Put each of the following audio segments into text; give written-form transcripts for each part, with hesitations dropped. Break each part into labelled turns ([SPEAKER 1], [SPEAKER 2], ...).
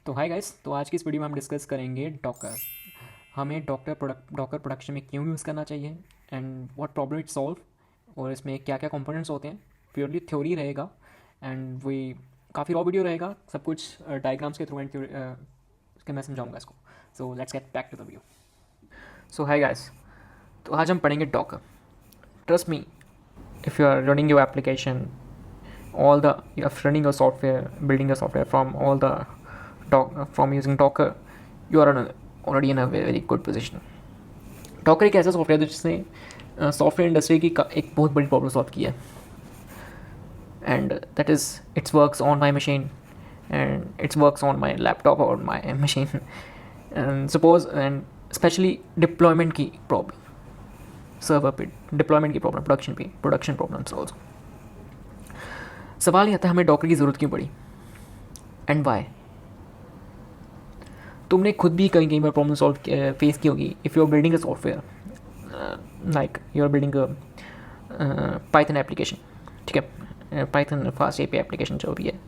[SPEAKER 1] तो हाय गाइस, तो आज की इस वीडियो में हम डिस्कस करेंगे डॉकर। हमें डॉकर प्रोडक्शन में क्यों यूज़ करना चाहिए and what problem it solve, और इसमें क्या क्या कंपोनेंट्स होते हैं। प्योरली थ्योरी रहेगा एंड वही काफ़ी रॉ वीडियो रहेगा, सब कुछ डायग्राम्स के थ्रू एंड के मैं समझाऊंगा इसको। So let's get back to the video. So hi guys, तो आज हम पढ़ेंगे Docker. Trust me, if you are running your application, all the you are running a software, building a software from all the from using Docker, you are already in a very, very good position. Docker एक ऐसा software है जिसने software industry की एक बहुत बड़ी problem solve की है, and that is it's works on my machine and it's works on my laptop और my machine and suppose and specially deployment की प्रॉब्लम, सर्वर पे डिप्लॉयमेंट की प्रॉब्लम, प्रोडक्शन प्रॉब्लम्स ऑल्सो। सवाल ये आता है हमें डॉकर की ज़रूरत क्यों पड़ी एंड वाई। तुमने खुद भी कहीं कहीं पर प्रॉब्लम सॉल्व फेस की होगी। If you are building a software, like you are building a Python application, ठीक है, पाइथन फास्ट एपीआई एप्लीकेशन जो भी है,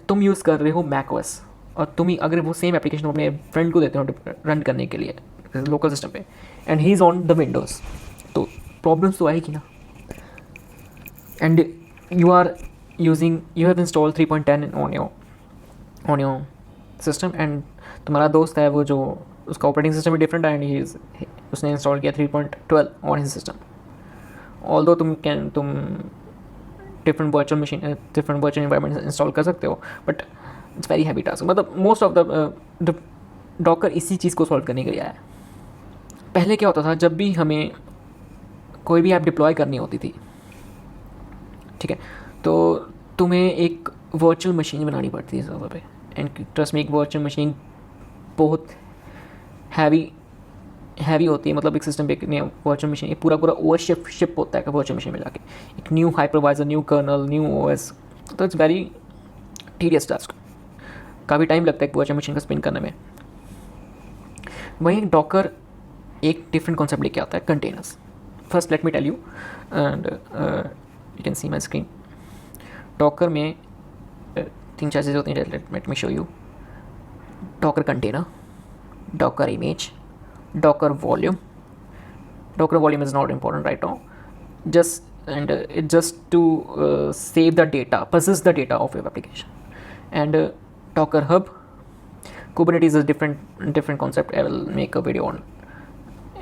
[SPEAKER 1] तुम यूज़ कर रहे हो मैकओएस, और तुम ही अगर वो सेम एप्लीकेशन अपने फ्रेंड को देते हो रन करने के लिए लोकल सिस्टम पे, and he is on the Windows, तो प्रॉब्लम्स तो आएगी ना। And you have installed 3.10 on your system, and तुम्हारा दोस्त है वो जो उसका ऑपरेटिंग सिस्टम भी डिफरेंट है, एंड उसने इंस्टॉल किया 3.12 ऑन हिज सिस्टम। ऑल्दो तुम डिफरेंट वर्चुअल इन्वायरमेंट इंस्टॉल कर सकते हो, but it's very heavy task. मतलब मोस्ट ऑफ द डॉकर इसी चीज़ को सॉल्व करने के लिए आया है। पहले क्या होता था, जब भी हमें कोई भी ऐप डिप्लॉय करनी होती थी, ठीक है, तो तुम्हें एक वर्चुअल मशीन बनानी पड़ती है सर्वर पे, एंड ट्रस्ट में एक वर्चुअल मशीन बहुत हैवी होती है। मतलब एक सिस्टम पे वर्चुअल मशीन एक पूरा ओवरशिप होता है वर्चुअल मशीन में जाके, एक new hypervisor, new kernel, new OS, तो इट्स वेरी टीडियस टास्क। काफ़ी टाइम लगता है एक वर्चुअल मशीन का स्पिन करने में। वहीं डॉकर एक डिफरेंट कॉन्सेप्ट लेके आता है, containers. First let me tell you, and you can see my screen. Docker में तीन चार चीज़ें होती हैं। Let me show you. Docker container, Docker image, Docker volume. Docker volume is not important right now, just to save the data, persist the data of your application. And Docker Hub, Kubernetes is a different concept. I will make a video on.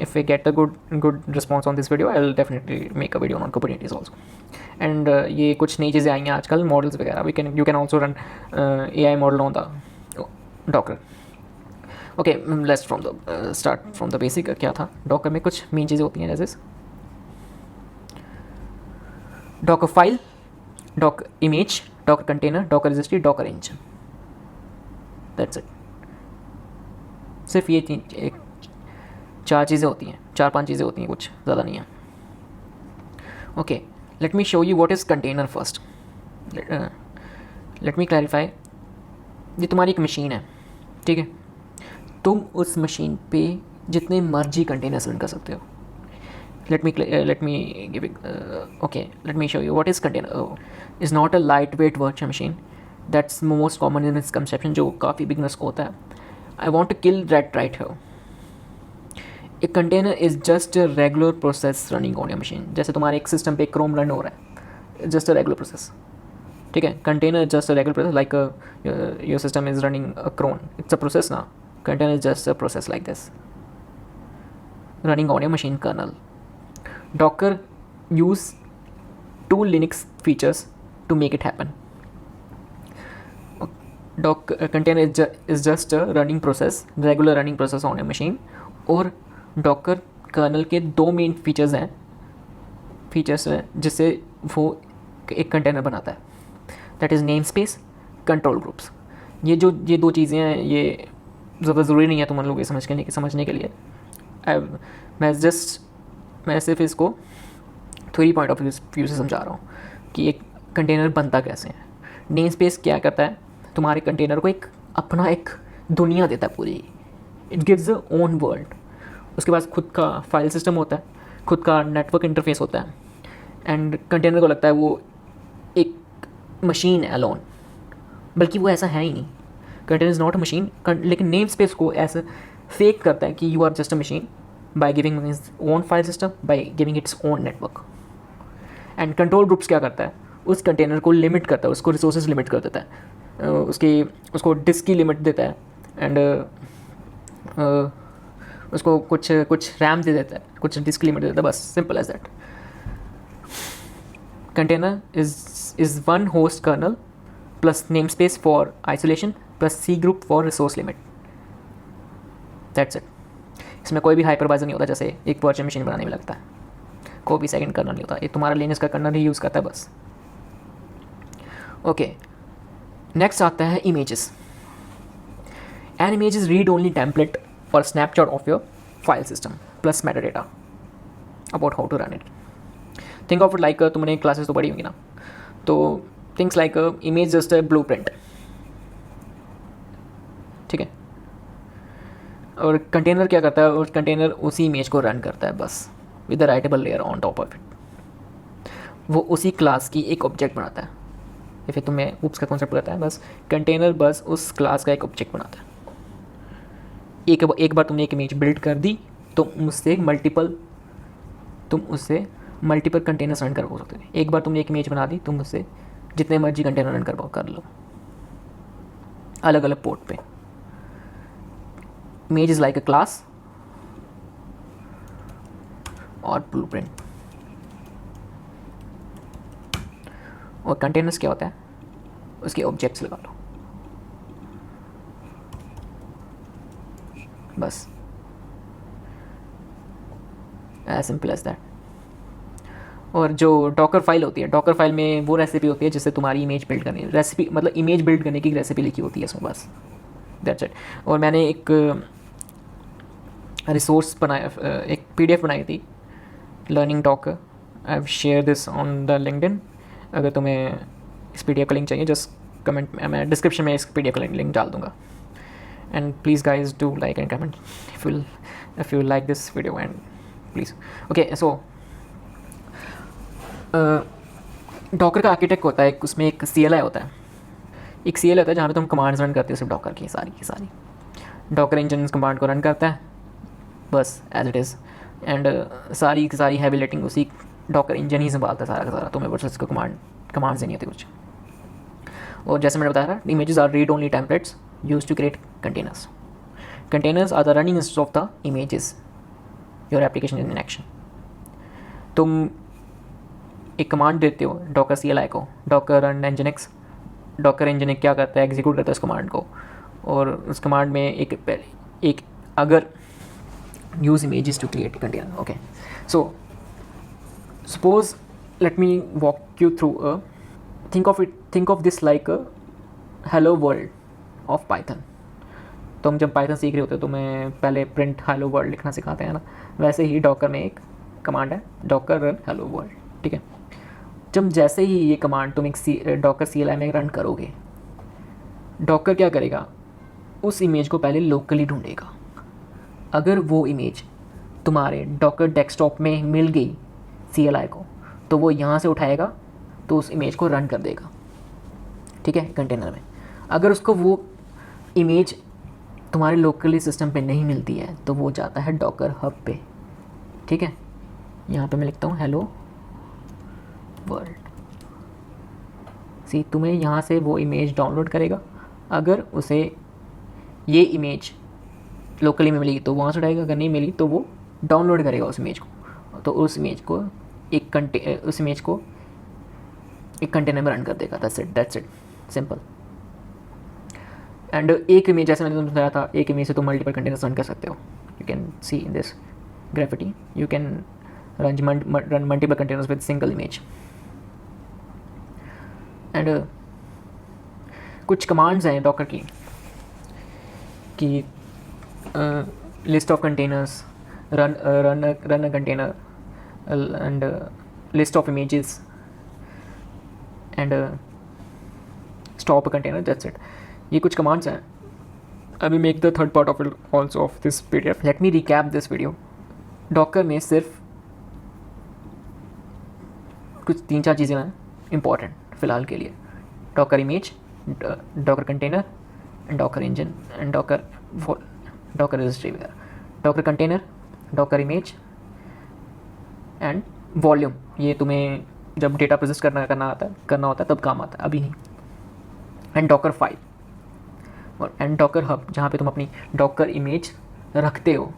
[SPEAKER 1] If we get a good response on this video, I will definitely make a video on Kubernetes also. And ये कुछ नई चीज़ें आई हैं आजकल, models वगैरह। you can also run AI model on the Docker. Okay, let's start from the basic. क्या था Docker में? कुछ मेन चीज़ें होती हैं, जैसे Docker file, Docker image, Docker container, Docker registry, Docker engine. That's it. सिर्फ ये चार चीज़ें होती हैं, 4-5 चीज़ें होती हैं, कुछ ज़्यादा नहीं है। Okay, late me show you what is container first. Let me clarify. ये तुम्हारी एक मशीन है, ठीक है, तुम उस मशीन पे जितने मर्जी कंटेनर्स रन कर सकते हो। let me show you what is container. Is not a lightweight virtual machine. That's most common in misconception जो काफ़ी बिगनर्स को होता है। I want to kill that right here. A container is just a regular process running on your machine. जैसे तुम्हारे एक system पे Chrome run हो रहा है, just a regular process, ठीक है। Container just a regular process, like your system is running a cron. It's a process now. Container is just a process like this, running on your machine kernel. Docker use 2 Linux features to make it happen. Container is just a running process, regular running process on a machine. और Docker kernel के 2 main features हैं जिससे वो एक container बनाता है। That is name space, control groups. ये 2 चीज़ें हैं, ये ज़्यादा ज़रूरी नहीं है तुम लोग ये समझने के लिए। मैं सिर्फ इसको थ्योरी पॉइंट ऑफ व्यू से समझा रहा हूँ कि एक कंटेनर बनता कैसे है। नेम स्पेस क्या करता है, तुम्हारे कंटेनर को अपना एक दुनिया देता है पूरी। It gives a own world. उसके पास खुद का फाइल सिस्टम होता है, खुद का नेटवर्क इंटरफेस होता है, एंड कंटेनर को लगता है वो एक मशीन है अलोन, बल्कि वो ऐसा है ही नहीं। Container is not a machine, लेकिन नेम स्पेस को ऐसे फेक करता है कि you are just a machine by giving its own file system, by giving its own network. And control groups क्या करता है, उस कंटेनर को लिमिट करता है, उसको रिसोर्सेज लिमिट कर देता है, उसको डिस्क की लिमिट देता है, एंड उसको कुछ रैम दे देता है, कुछ डिस्क लिमिट दे देता है, बस simple as that. Container is one host kernel plus name space for isolation plus C group for resource limit, that's it. इसमें कोई भी हाइपरवाइजर नहीं होता जैसे एक वर्चुअल मशीन बनाने में लगता है, कोई भी सेकंड कर्नल नहीं होता, ये तुम्हारा लिनक्स का कर्नल ही यूज़ करता है बस। ओके, नेक्स्ट आता है images. An image is read only template और snapshot of your file system plus metadata about how to run it. Think of it like, तुमने क्लासेस तो पढ़ी होंगी ना, तो things like image just a blueprint, ठीक है। और कंटेनर क्या करता है, और कंटेनर उसी इमेज को रन करता है बस with the writable layer on top of it. वो उसी क्लास की एक ऑब्जेक्ट बनाता है, या फिर तुम्हें ऊप्स का कॉन्सेप्ट पता है, बस कंटेनर बस उस क्लास का एक ऑब्जेक्ट बनाता है। एक बार तुमने एक इमेज बिल्ड कर दी तो तुम उससे मल्टीपल कंटेनर्स रन कर सकते हो। एक बार तुमने एक इमेज बना दी, तुम उससे जितने मर्जी कंटेनर रन कर लो अलग अलग पोर्ट पे। Image is like a class और ब्लूप्रिंट। और कंटेनर्स क्या होता है, उसके ऑब्जेक्ट्स लगा लो बस, एज सिंपल एज दैट। और जो डॉकर फाइल होती है, डॉकर फाइल में वो रेसिपी होती है जिससे तुम्हारी इमेज बिल्ड करनी, रेसिपी मतलब इमेज बिल्ड करने की रेसिपी लिखी होती है इसमें बस, दैट्स इट। और मैंने एक रिसोर्स बनाया, एक PDF बनाई थी, learning Docker. I have share this on the LinkedIn. अगर तुम्हें इस PDF का लिंक चाहिए जस्ट कमेंट, मैं डिस्क्रिप्शन में इस PDF का लिंक डाल दूँगा। And please guys do like and comment if you like this video, and please okay, so Docker का आर्किटेक्ट होता है, उसमें एक CLI होता है, एक CLI होता है जहाँ पे तुम कमांड्स रन करते हो सिर्फ डॉकर की सारी डॉकर इंजन कमांड को रन करता है बस एज इट इज़। एंड सारी की सारी हैवी लिफ्टिंग उसी डॉकर इंजन ही संभालता है सारा का सारा, तुम्हें बस उसको कमांड से नहीं होती कुछ। और जैसे मैंने बताया था, images are read only templates use to create containers. Containers are the running instance of the images your application in action. तुम एक कमांड देते हो डॉकर CLI को, Docker run nginx, Docker nginx क्या करता है, एग्जीक्यूट करता है उस कमांड को, और उस कमांड में एक अगर use images to create container. Okay, so suppose let me walk you through think of this like a hello world of Python. तो हम जब Python सीख रहे होते हैं तो मैं पहले print hello world लिखना सिखाते हैं ना, वैसे ही डॉकर में एक कमांड है डॉकर रन hello world, ठीक है। जब जैसे ही ये कमांड तुम एक डॉकर CLI में रन करोगे, डॉकर क्या करेगा, उस इमेज को पहले लोकली ढूंढेगा। अगर वो इमेज तुम्हारे डॉकर डेस्कटॉप में मिल गई CLI को, तो वो यहाँ से उठाएगा तो उस इमेज को रन कर देगा, ठीक है, कंटेनर में। अगर उसको वो इमेज तुम्हारे लोकली सिस्टम पे नहीं मिलती है तो वो जाता है डॉकर हब पे, ठीक है। यहाँ पे मैं लिखता हूँ हेलो वर्ल्ड। सी, तुम्हें यहाँ से वो इमेज डाउनलोड करेगा। अगर उसे ये इमेज लोकली में मिली तो वहाँ से उठाएगा, अगर नहीं मिली तो वो डाउनलोड करेगा उस इमेज को, तो उस इमेज को एक कंटेनर में रन कर देगा। That's it, simple. एंड एक इमेज, जैसे मैंने तुमसे बताया था, एक इमेज से तुम मल्टीपल कंटेनर्स रन कर सकते हो। You can C in this graffiti, you can run multiple containers with single image. And कुछ कमांड्स हैं डॉकर की कि list of containers, run a container, and list of images, and stop a container, that's it. ये कुछ commands हैं। I will make the third part of it also of this PDF। Let me recap this video. Docker में सिर्फ कुछ 3-4 चीज़ें हैं important फ़िलहाल के लिए। Docker image, Docker container Docker engine and Docker Docker registry वगैरह, Docker container, Docker image and volume. ये तुम्हें जब डेटा प्रोसेस करना होता है तब काम आता है, अभी नहीं। एंड डॉकर फाइल और एंड डॉकर हब, जहाँ पे तुम अपनी डॉकर इमेज रखते हो।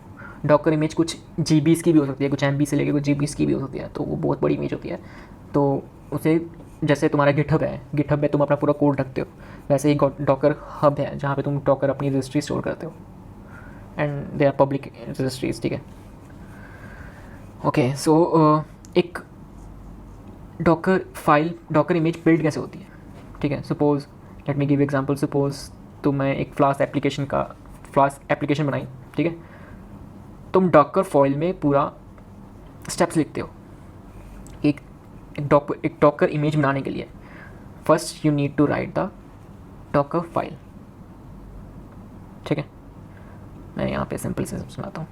[SPEAKER 1] डॉकर इमेज कुछ जीबीज़ की भी हो सकती है, कुछ एमबी से लेके कुछ जीबीज़ की भी हो सकती है, तो वो बहुत बड़ी इमेज होती है। तो उसे, जैसे तुम्हारा गिटहब है, गिटहब में तुम अपना पूरा कोड रखते हो, वैसे ही डॉकर हब है जहाँ पे तुम डॉकर अपनी रजिस्ट्री स्टोर करते हो and they are public registries, ठीक है। ओके, सो एक Docker file, Docker image build कैसे होती है, ठीक है। Suppose let me give example, suppose तुम्हें एक फ्लास्क एप्लीकेशन बनाई, ठीक है। तुम डॉकर फाइल में पूरा स्टेप्स लिखते हो एक डॉकर इमेज बनाने के लिए। First you need to write the Docker file, ठीक है। मैं यहाँ पे सिंपल से सुनाता हूँ।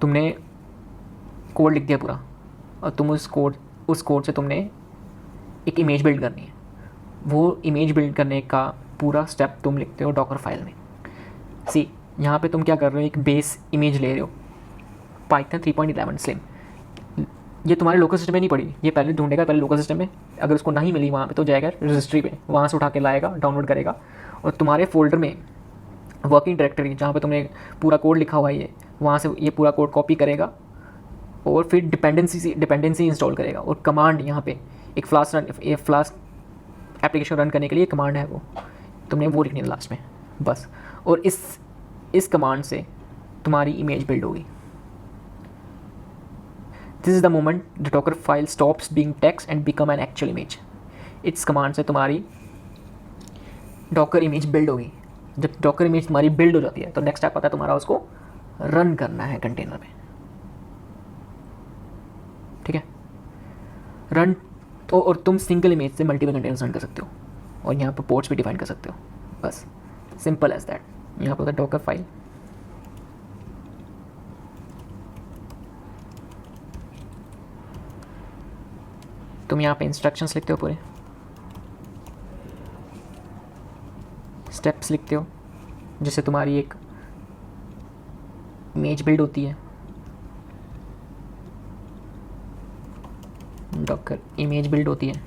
[SPEAKER 1] तुमने कोड लिख दिया पूरा, और तुम उस कोड से तुमने एक इमेज बिल्ड करनी है। वो इमेज बिल्ड करने का पूरा स्टेप तुम लिखते हो डॉकर फाइल में। सी, यहाँ पे तुम क्या कर रहे हो, एक बेस इमेज ले रहे हो, पाइथन 3.11 स्लिम। ये तुम्हारे लोकल सिस्टम में नहीं पड़ी, ये पहले ढूंढेगा पहले लोकल सिस्टम में, अगर उसको नहीं मिली वहाँ पे तो जाएगा रजिस्ट्री पे, वहाँ से उठा के लाएगा, डाउनलोड करेगा, और तुम्हारे फोल्डर में वर्किंग डायरेक्टरी जहाँ पे तुमने पूरा कोड लिखा हुआ है ये, वहाँ से ये पूरा कोड कॉपी करेगा और फिर डिपेंडेंसी इंस्टॉल करेगा। और कमांड यहाँ पे एक फ्लास्क एप्लीकेशन रन करने के लिए कमांड है, वो तुमने वो लिखनी है लास्ट में, बस। और इस कमांड से तुम्हारी इमेज बिल्ड होगी। This is the moment the Docker file stops being text and become an actual image. इस कमांड से तुम्हारी डॉकर इमेज बिल्ड होगी। जब डॉकर इमेज तुम्हारी बिल्ड हो जाती है तो नेक्स्ट स्टेप आता है तुम्हारा उसको रन करना है कंटेनर में, ठीक है। रन तो, और तुम सिंगल इमेज से मल्टीपल कंटेनर्स रन कर सकते हो, और यहाँ पर पोर्ट्स भी डिफाइन कर सकते हो, बस सिंपल एज दैट। यहाँ पर होता है डॉकर फाइल, तुम यहाँ पे इंस्ट्रक्शंस लिखते हो, पूरे स्टेप्स लिखते हो, जिससे तुम्हारी एक इमेज बिल्ड होती है। डॉकर इमेज बिल्ड होती है,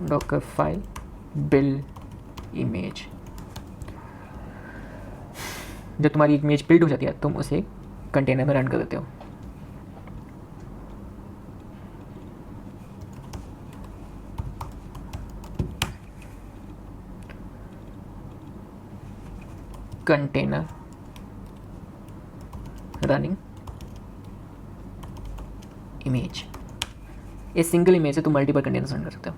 [SPEAKER 1] डॉकर फाइल बिल्ड इमेज। जब तुम्हारी इमेज बिल्ड हो जाती है तुम उसे कंटेनर में रन कर देते हो। कंटेनर रनिंग इमेज, इस सिंगल इमेज से तुम मल्टीपल कंटेनर्स रन कर सकते हो।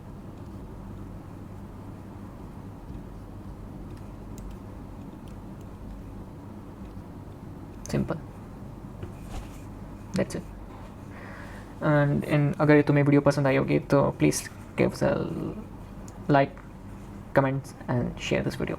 [SPEAKER 1] Simple, that's it. एंड अगर तुम्हें वीडियो पसंद आई होगी तो please give a like, comments and share this video.